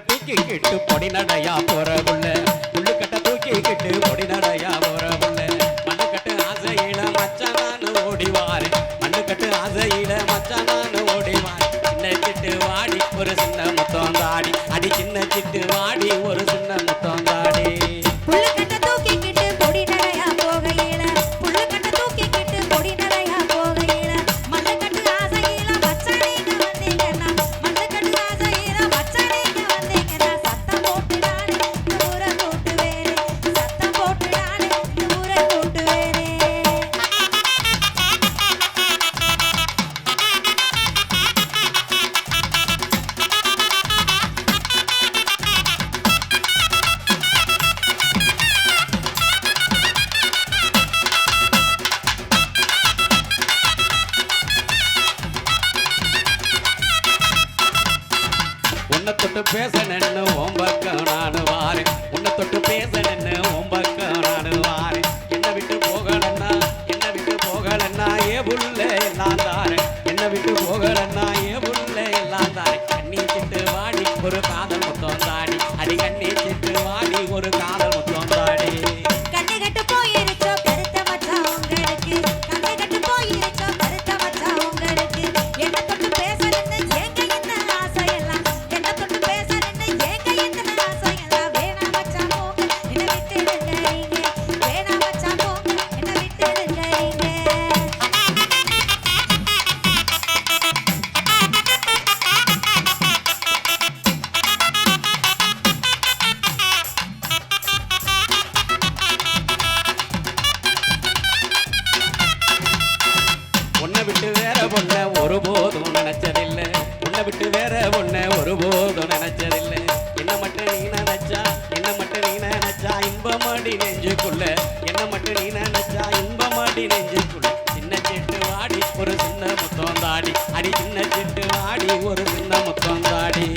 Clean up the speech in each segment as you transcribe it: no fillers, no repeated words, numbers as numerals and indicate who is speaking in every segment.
Speaker 1: தூக்கிக்கிட்டு பொடி நடையா போற புள்ள புள்ளுக்கட்ட தூக்கிக்கிட்டு பொடி நடையா போற புள்ள மண்ணுக்கட்டு ஆசையில மச்சானான்னு ஓடிவாரு மண்ணுக்கட்டு ஆசையில மச்சானான்னு ஓடிவாரு சின்ன சிட்டு வாடி ஒரு சின்ன முத்தம் தாடி அடி சின்ன சிட்டு வாடி ஒரு சின்ன முத்தம் தாடி உன்னை தொட்டு பேசணுன்னு ஓம்பக்கம் நானு வாரேன் உன்னை தொட்டு பேசணுன்னு ஓம்பக்கம் நானு வாரேன் என்ன விட்டு போகலன்னா ஏ புள்ள எல்லாம் தாரேன் என்ன விட்டு போகலன்னா ஏ புள்ள எல்லாம் தாரேன் கண்ணி சிட்டு வாடி ஒரு காதல் முத்தம் தாடி அடி கண்ணி சிட்டு வாடி ஒரு காதல் முத்தம் தாடி உன்னை விட்டு வேற பொண்ண ஒருபோதும் நினைச்சதில்லை உன்னை விட்டு வேற பொண்ண ஒருபோதும் நினைச்சதில்லை என்ன மட்டும் நீ நினைச்சா இன்பமாடி நெஞ்சுக்குள்ள என்ன மட்டும் நீ நினைச்சா இன்பமாடி நெஞ்சுக்குள்ள சின்ன சிட்டு வாடி ஒரு சின்ன முத்தம் தாடி அடி சின்ன சிட்டு வாடி ஒரு சின்ன முத்தம் தாடி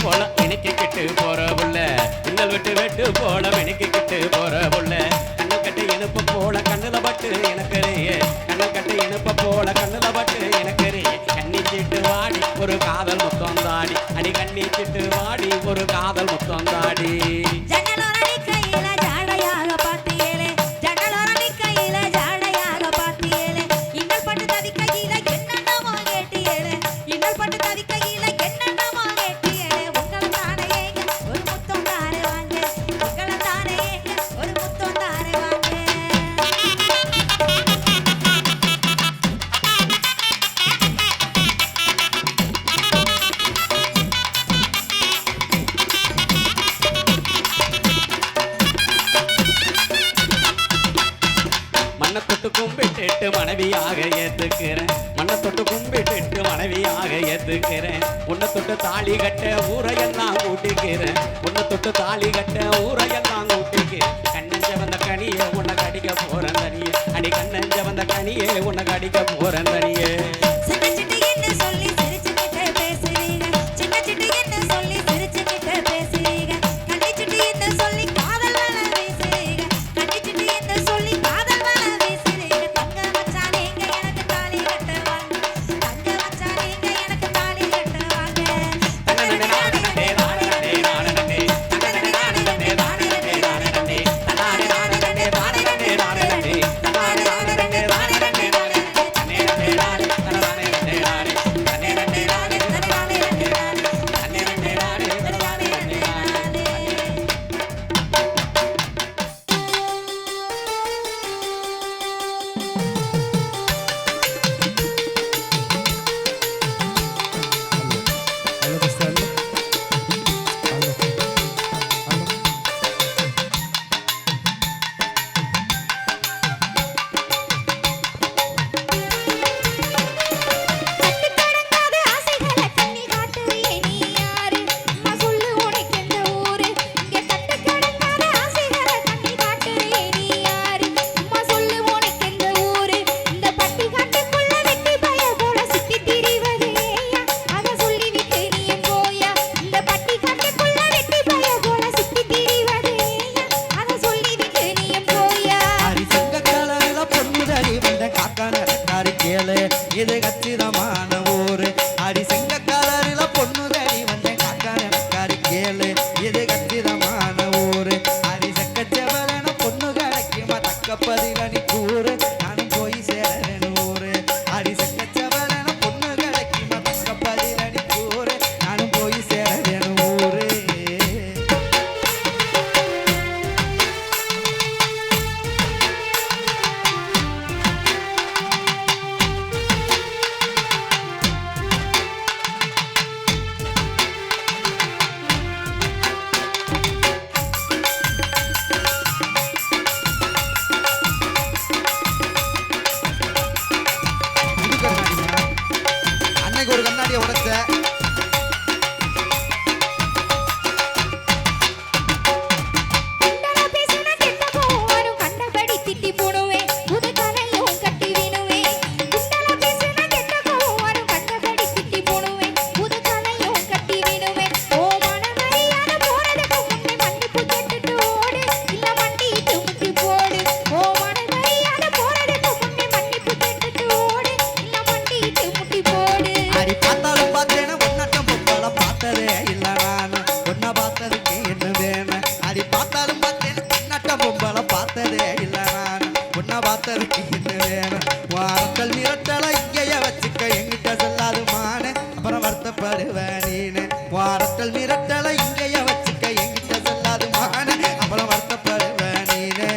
Speaker 1: போல இணைக்கிட்டு போற புள்ள இன்னல் வெட்டு போல இணைக்கிட்டு போற புள்ள கண்ணல் கட்டு இனுப்ப போல கண்ணுல பட்டு எனக்கறியே கண்ணல் கட்டு இனுப்ப போல கண்ணுல பட்டு எனக்கறியே கண்ணி சீட்டு வாடி ஒரு காதல் முத்தம் தாடி அடி கண்ணி சீட்டு வாடி ஒரு காதல் முத்தம் தாடி மண்ணை தொட்டு கும்பிட்டு மனைவியாக ஏத்துக்கிறேன் மண்ணை தொட்டு கும்பிட்டு மனைவியாக ஏத்துக்கிறேன் உன்னை தொட்டு தாலி கட்ட ஊரையெல்லாம் கூட்டிக்கிறேன் உன்னை தொட்டு தாலி கட்ட ஊரையெல்லாம் கூட்டிக்கிறேன் கண்ணஞ்ச வந்த கனியே உன்னை கடிக்க போறேன் தனியே அடி கண்ணஞ்ச வந்த கனியே உன்னை கடிக்க போறேன் தனியே
Speaker 2: கச்சிதமான ஊரு அடி செங்க கலரில பொண்ணு தேடி வந்தேன் காக்கா எனக்காரி கேளு இது கச்சிதமான ஊரு அடி செக்கச்சவரன பொண்ணு கிடைக்குமா தக்க பதில நீ கூறு நானும் போய் சேரணும் ஊரு அடி செக்கச்சவரன பொண்ணு கிடைக்குமா தக்க பதில நீ கூறு நானும் போய் சேரணும் ஊரு அன்னைக்கு ஒரு கண்ணாடியை உடைச்ச அடி பார்த்தாலும் பார்த்தேன ஒன்னாட்டம் பொம்பளை பார்த்ததே இல்ல நானு ஒன்ன பார்த்ததுக்கு என்ன வேணும் அடி பார்த்தாலும் பார்த்தேன ஒன்னாட்டம் பொம்பளை பார்த்ததே இல்ல நானு ஒன்ன பார்த்ததுக்கு என்ன வேணும் வாரத்தல் மிரட்டல இங்கேய வச்சுக்க எங்கிட்ட சொல்லாது மானு அப்புறம் வருத்தப்படுவேன் நீனு வாரத்தல் மிரட்டல இங்கேய வச்சுக்க எங்கிட்ட சொல்லாது மானு அப்புறம் வருத்தப்படுவேன் நீனு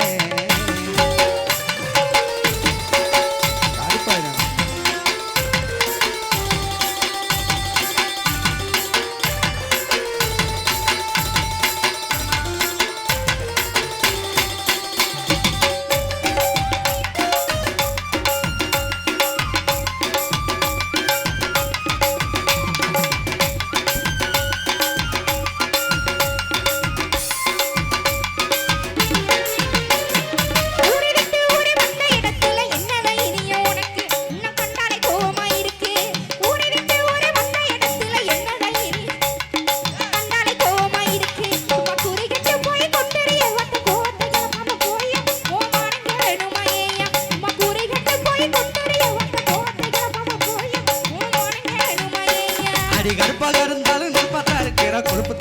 Speaker 2: அடி கருப்பாக இருந்தாலும் நெருப்பாத்தான் இருக்கிற கொழுப்பு